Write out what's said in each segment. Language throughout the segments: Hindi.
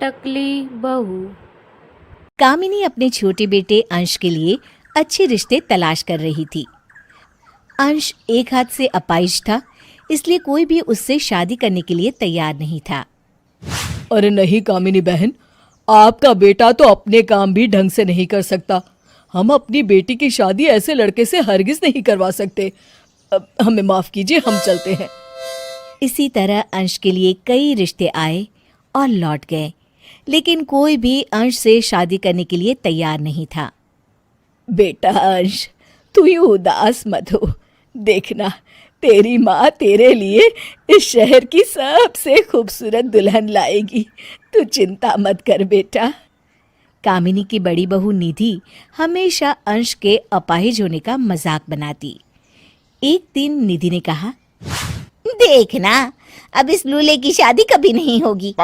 टकली बहू। कामिनी अपने छोटे बेटे अंश के लिए अच्छे रिश्ते तलाश कर रही थी। अंश एक हाथ से अपाहिज था, इसलिए कोई भी उससे शादी करने के लिए तैयार नहीं था। अरे नहीं कामिनी बहन, आपका बेटा तो अपने काम भी ढंग से नहीं कर सकता। हम अपनी बेटी की शादी ऐसे लड़के से हरगिज नहीं करवा सकते। हमें माफ कीजिए, हम चलते हैं। इसी तरह अंश के लिए कई रिश्ते आए और लौट गए, लेकिन कोई भी अंश से शादी करने के लिए तैयार नहीं था। बेटा अंश, तू यूं उदास मत हो। देखना, तेरी माँ तेरे लिए इस शहर की सबसे खूबसूरत दुल्हन लाएगी। तू चिंता मत कर बेटा। कामिनी की बड़ी बहू निधि हमेशा अंश के अपाहिज होने का मजाक बनाती। एक दिन निधि ने कहा, देखना, अब इस लूले की शादी कभी नहीं होगी।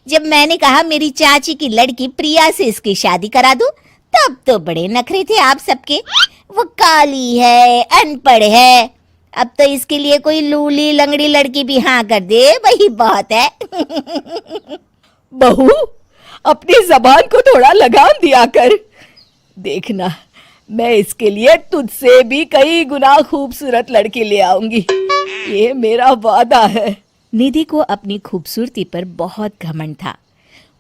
जब मैंने कहा मेरी चाची की लड़की प्रिया से इसकी शादी करा दूं, तब तो बड़े नखरे थे आप सबके। वो काली है, अनपढ़ है, अब तो इसके लिए कोई लूली लंगड़ी लड़की भी हाँ कर दे वही बहुत है। बहू, अपनी जबान को थोड़ा लगाम दिया कर। देखना, मैं इसके लिए तुझसे भी कई गुना खूबसूरत लड़की ले आऊंगी, ये मेरा वादा है। निधि को अपनी खूबसूरती पर बहुत घमंड था।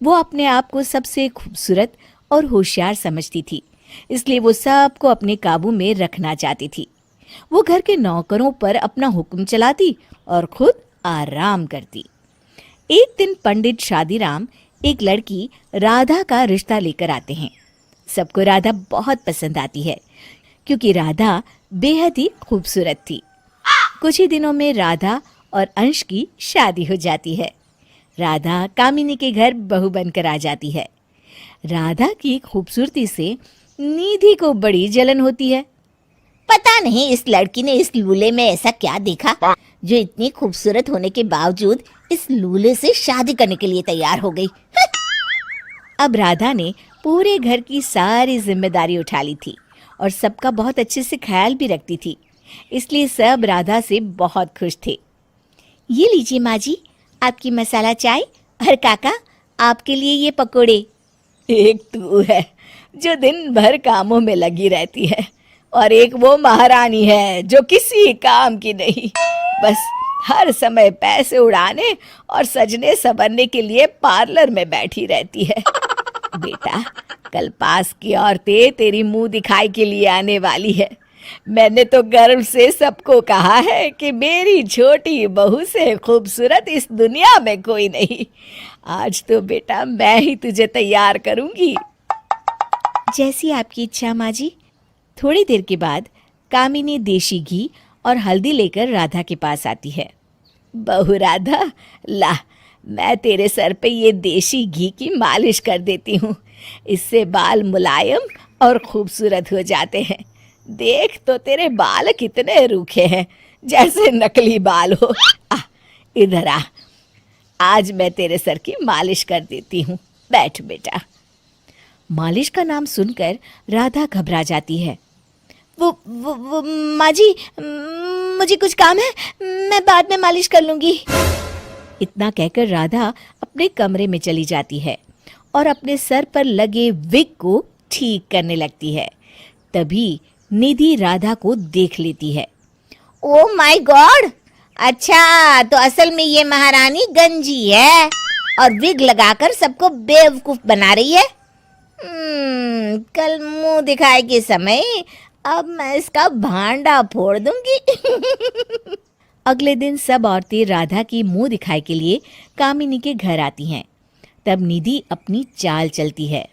वो अपने आप को सबसे खूबसूरत और होशियार समझती थी, इसलिए वो सबको अपने काबू में रखना चाहती थी। वो घर के नौकरों पर अपना हुक्म चलाती और खुद आराम करती। एक दिन पंडित शादीराम एक लड़की राधा का रिश्ता लेकर आते हैं। सबको राधा बहुत पसंद आती है, क्योंकि राधा बेहद ही खूबसूरत थी। कुछ ही दिनों में राधा और अंश की शादी हो जाती है। राधा कामिनी के घर बहू बनकर आ जाती है। राधा की खूबसूरती से निधि को बड़ी जलन होती है। पता नहीं इस लड़की ने इस लूले में ऐसा क्या देखा जो इतनी खूबसूरत होने के बावजूद इस लूले से शादी करने के लिए तैयार हो गई। अब राधा ने पूरे घर की सारी जिम्मेदारी उठा ली थी और सबका बहुत अच्छे से ख्याल भी रखती थी, इसलिए सब राधा से बहुत खुश थे। ये लीजिए माँ जी, आपकी मसाला चाय, और काका आपके लिए ये पकोड़े। एक तू है जो दिन भर कामों में लगी रहती है, और एक वो महारानी है जो किसी काम की नहीं, बस हर समय पैसे उड़ाने और सजने संवरने के लिए पार्लर में बैठी रहती है। बेटा, कल पास की औरतें तेरी मुंह दिखाई के लिए आने वाली है। मैंने तो गर्व से सबको कहा है कि मेरी छोटी बहू से खूबसूरत इस दुनिया में कोई नहीं। आज तो बेटा मैं ही तुझे तैयार करूंगी। जैसी आपकी इच्छा माँ जी। थोड़ी देर के बाद कामिनी देशी घी और हल्दी लेकर राधा के पास आती है। बहू राधा, ला, मैं तेरे सर पे ये देशी घी की मालिश कर देती हूँ। इससे बाल मुलायम और खूबसूरत हो जाते हैं। देख तो तेरे बाल कितने रूखे हैं, जैसे नकली बाल हो। इधर आ, आज मैं तेरे सर की मालिश कर देती हूँ। बैठ बेटा। मालिश का नाम सुनकर राधा घबरा जाती है। वो माँ जी, मुझे कुछ काम है, मैं बाद में मालिश कर लूंगी। इतना कहकर राधा अपने कमरे में चली जाती है और अपने सर पर लगे विग को ठीक करने लगती है। तभी निधि राधा को देख लेती है। Oh my God! अच्छा, तो असल में ये महारानी गंजी है और विग लगाकर सबको बेवकूफ बना रही है। कल मुंह दिखाए के समय अब मैं इसका भांडा फोड़ दूंगी। अगले दिन सब औरतें राधा की मुंह दिखाई के लिए कामिनी के घर आती हैं। तब निधि अपनी चाल चलती है।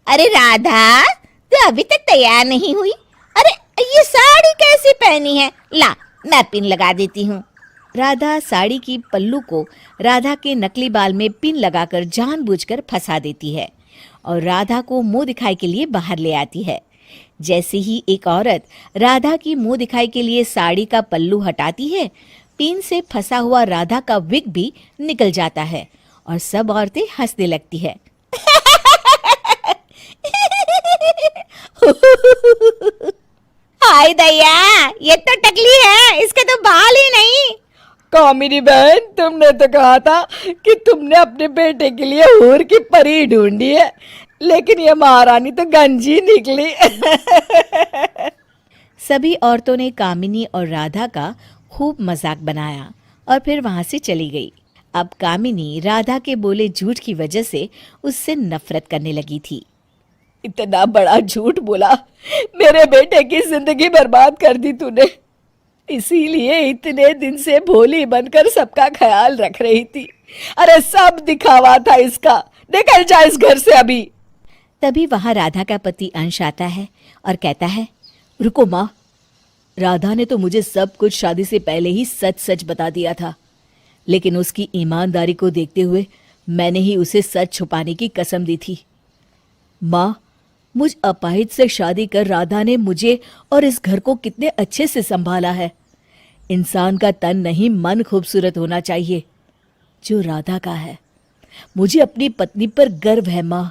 अरे राधा, तू अभी तक तैयार नहीं हुई? अरे ये साड़ी कैसे पहनी है? ला, मैं पिन लगा देती हूँ। राधा साड़ी की पल्लू को राधा के नकली बाल में पिन लगाकर जानबूझकर फंसा देती है और राधा को मुंह दिखाई के लिए बाहर ले आती है। जैसे ही एक औरत राधा की मुंह दिखाई के लिए साड़ी का पल्लू हटाती है, पिन से फंसा हुआ राधा का विग भी निकल जाता है और सब औरतें हंसने लगती है। हाय दया, ये तो टकली है, इसके तो बाल ही नहीं। कामिनी बहन, तुमने तो कहा था कि तुमने अपने बेटे के लिए हूर की परी ढूंढी है, लेकिन ये महारानी तो गंजी निकली। सभी औरतों ने कामिनी और राधा का खूब मजाक बनाया और फिर वहां से चली गई। अब कामिनी राधा के बोले झूठ की वजह से उससे नफरत करने लगी थी। इतना बड़ा झूठ बोला, मेरे बेटे की जिंदगी बर्बाद कर दी तूने। इसीलिए इतने दिन से भोली बनकर सबका ख्याल रख रही थी। अरे सब दिखावा था इसका, निकल जा इस घर से अभी। तभी वहां राधा का पति अंश आता है और कहता है, रुको माँ, राधा ने तो मुझे सब कुछ शादी से पहले ही सच सच बता दिया था, लेकिन उसकी ईमानदारी को देखते हुए मैंने ही उसे सच छुपाने की कसम दी थी। माँ, मुझ अपाहिज से शादी कर राधा ने मुझे और इस घर को कितने अच्छे से संभाला है। इंसान का तन नहीं, मन खूबसूरत होना चाहिए, जो राधा का है। मुझे अपनी पत्नी पर गर्व है माँ।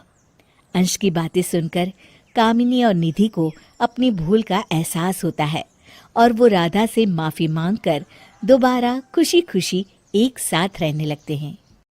अंश की बातें सुनकर कामिनी और निधि को अपनी भूल का एहसास होता है और वो राधा से माफी मांगकर दोबारा खुशी खुशी एक साथ रहने लगते हैं।